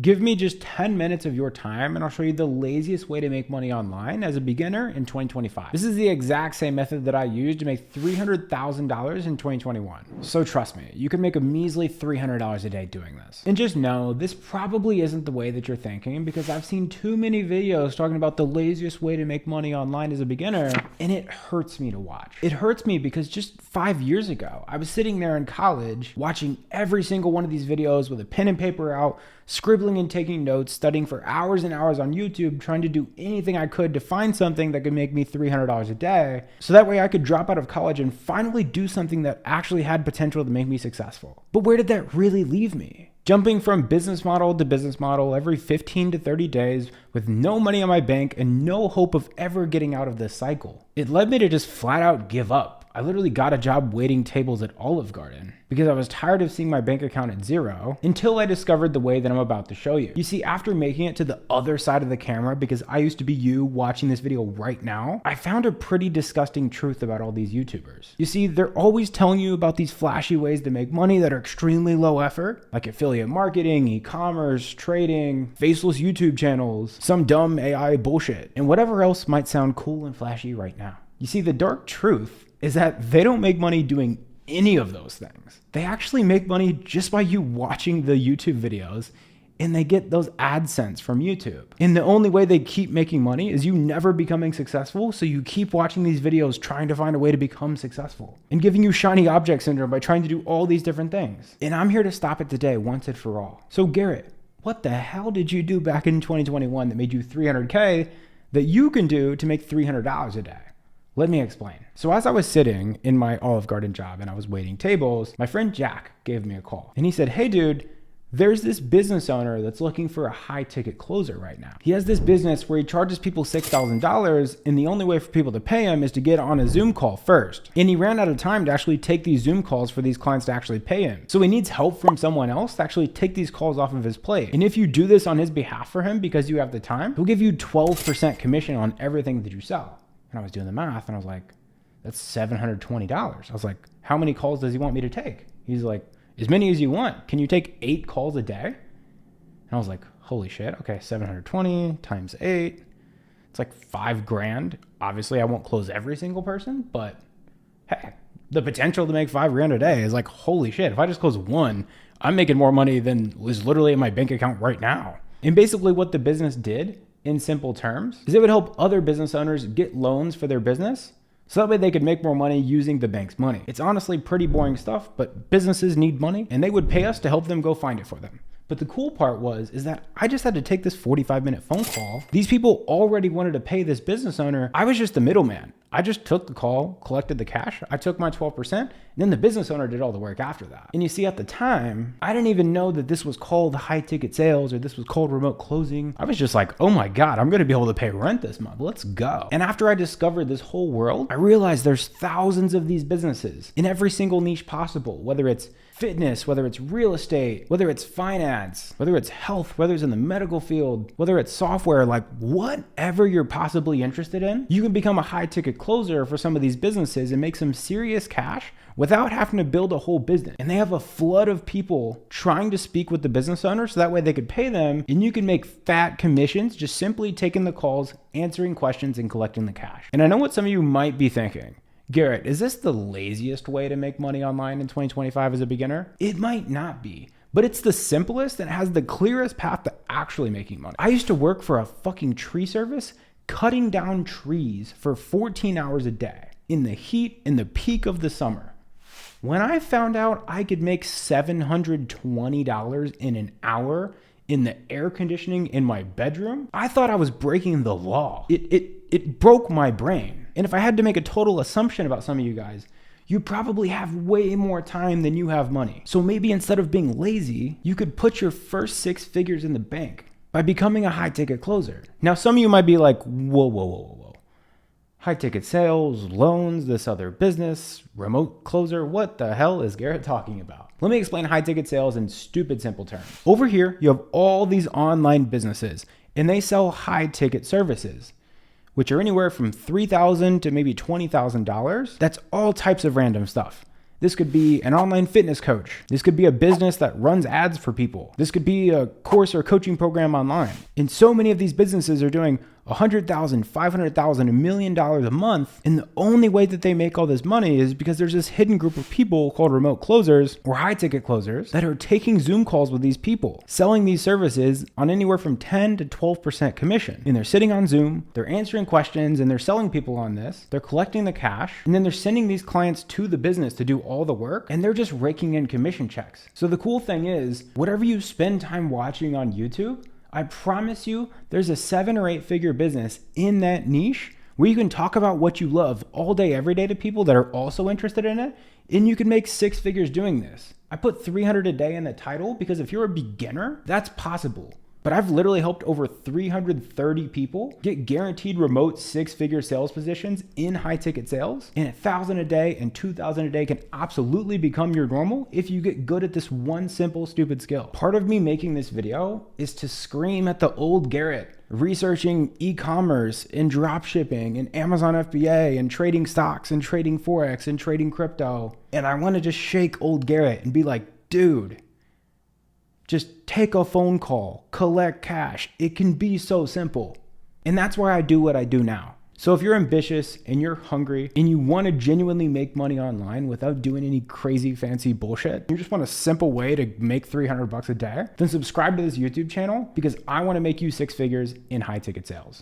Give me just 10 minutes of your time and I'll show you the laziest way to make money online as a beginner in 2025. This is the exact same method that I used to make $300,000 in 2021. So trust me, you can make a measly $300 a day doing this. And just know, this probably isn't the way that you're thinking, because I've seen too many videos talking about the laziest way to make money online as a beginner, and it hurts me to watch. It hurts me because just 5 years ago, I was sitting there in college watching every single one of these videos with a pen and paper out, scribbling and taking notes, studying for hours and hours on YouTube, trying to do anything I could to find something that could make me $300 a day. So that way I could drop out of college and finally do something that actually had potential to make me successful. But where did that really leave me? Jumping from business model to business model every 15 to 30 days with no money in my bank and no hope of ever getting out of this cycle. It led me to just flat out give up. I literally got a job waiting tables at Olive Garden because I was tired of seeing my bank account at zero, until I discovered the way that I'm about to show you. You see, after making it to the other side of the camera, because I used to be you watching this video right now, I found a pretty disgusting truth about all these YouTubers. You see, they're always telling you about these flashy ways to make money that are extremely low effort, like affiliate marketing, e-commerce, trading, faceless YouTube channels, some dumb AI bullshit, and whatever else might sound cool and flashy right now. You see, the dark truth is that they don't make money doing any of those things. They actually make money just by you watching the YouTube videos, and they get those AdSense from YouTube. And the only way they keep making money is you never becoming successful, so you keep watching these videos trying to find a way to become successful and giving you shiny object syndrome by trying to do all these different things. And I'm here to stop it today once and for all. So Garrett, what the hell did you do back in 2021 that made you $300K that you can do to make $300 a day? Let me explain. So as I was sitting in my Olive Garden job and I was waiting tables, my friend Jack gave me a call and he said, "Hey dude, there's this business owner that's looking for a high ticket closer right now. He has this business where he charges people $6,000 and the only way for people to pay him is to get on a Zoom call first. And he ran out of time to actually take these Zoom calls for these clients to actually pay him. So he needs help from someone else to actually take these calls off of his plate. And if you do this on his behalf for him because you have the time, he'll give you 12% commission on everything that you sell." And I was doing the math and I was like, that's $720. I was like, how many calls does he want me to take? He's like, as many as you want. Can you take 8 calls a day? And I was like, holy shit. Okay, 720 times 8. It's like $5,000. Obviously, I won't close every single person, but hey, the potential to make $5,000 a day is like, holy shit. If I just close one, I'm making more money than is literally in my bank account right now. And basically what the business did, in simple terms, is it would help other business owners get loans for their business so that way they could make more money using the bank's money. It's honestly pretty boring stuff, but businesses need money and they would pay us to help them go find it for them. But the cool part is that I just had to take this 45-minute phone call. These people already wanted to pay this business owner. I was just the middleman. I just took the call, collected the cash. I took my 12%, and then the business owner did all the work after that. And you see, at the time, I didn't even know that this was called high ticket sales or this was called remote closing. I was just like, oh my God, I'm going to be able to pay rent this month. Let's go. And after I discovered this whole world, I realized there's thousands of these businesses in every single niche possible, whether it's fitness, whether it's real estate, whether it's finance, whether it's health, whether it's in the medical field, whether it's software, like whatever you're possibly interested in, you can become a high ticket closer for some of these businesses and make some serious cash without having to build a whole business. And they have a flood of people trying to speak with the business owner so that way they could pay them, and you can make fat commissions just simply taking the calls, answering questions, and collecting the cash. And I know what some of you might be thinking. Garrett, is this the laziest way to make money online in 2025 as a beginner? It might not be, but it's the simplest and has the clearest path to actually making money. I used to work for a fucking tree service, cutting down trees for 14 hours a day in the heat, in the peak of the summer. When I found out I could make $720 in an hour in the air conditioning in my bedroom, I thought I was breaking the law. It broke my brain. And if I had to make a total assumption about some of you guys, you probably have way more time than you have money. So maybe instead of being lazy, you could put your first 6 figures in the bank by becoming a high ticket closer. Now, some of you might be like, whoa. High ticket sales, loans, this other business, remote closer. What the hell is Garrett talking about? Let me explain high ticket sales in stupid simple terms. Over here, you have all these online businesses and they sell high ticket services, which are anywhere from $3,000 to maybe $20,000. That's all types of random stuff. This could be an online fitness coach. This could be a business that runs ads for people. This could be a course or coaching program online. And so many of these businesses are doing $100,000, $500,000, $1 million a month. And the only way that they make all this money is because there's this hidden group of people called remote closers or high ticket closers that are taking Zoom calls with these people, selling these services on anywhere from 10 to 12% commission. And they're sitting on Zoom, they're answering questions, and they're selling people on this. They're collecting the cash, and then they're sending these clients to the business to do all the work, and they're just raking in commission checks. So the cool thing is, whatever you spend time watching on YouTube, I promise you there's a 7 or 8 figure business in that niche where you can talk about what you love all day, every day to people that are also interested in it, and you can make 6 figures doing this. I put 300 a day in the title because if you're a beginner, that's possible. But I've literally helped over 330 people get guaranteed remote 6-figure sales positions in high ticket sales. And $1,000 a day and $2,000 a day can absolutely become your normal if you get good at this one simple, stupid skill. Part of me making this video is to scream at the old Garrett, researching e-commerce and drop shipping and Amazon FBA and trading stocks and trading Forex and trading crypto. And I want to just shake old Garrett and be like, dude, just take a phone call, collect cash. It can be so simple. And that's why I do what I do now. So if you're ambitious and you're hungry and you want to genuinely make money online without doing any crazy fancy bullshit, you just want a simple way to make $300 a day, then subscribe to this YouTube channel because I want to make you 6 figures in high ticket sales.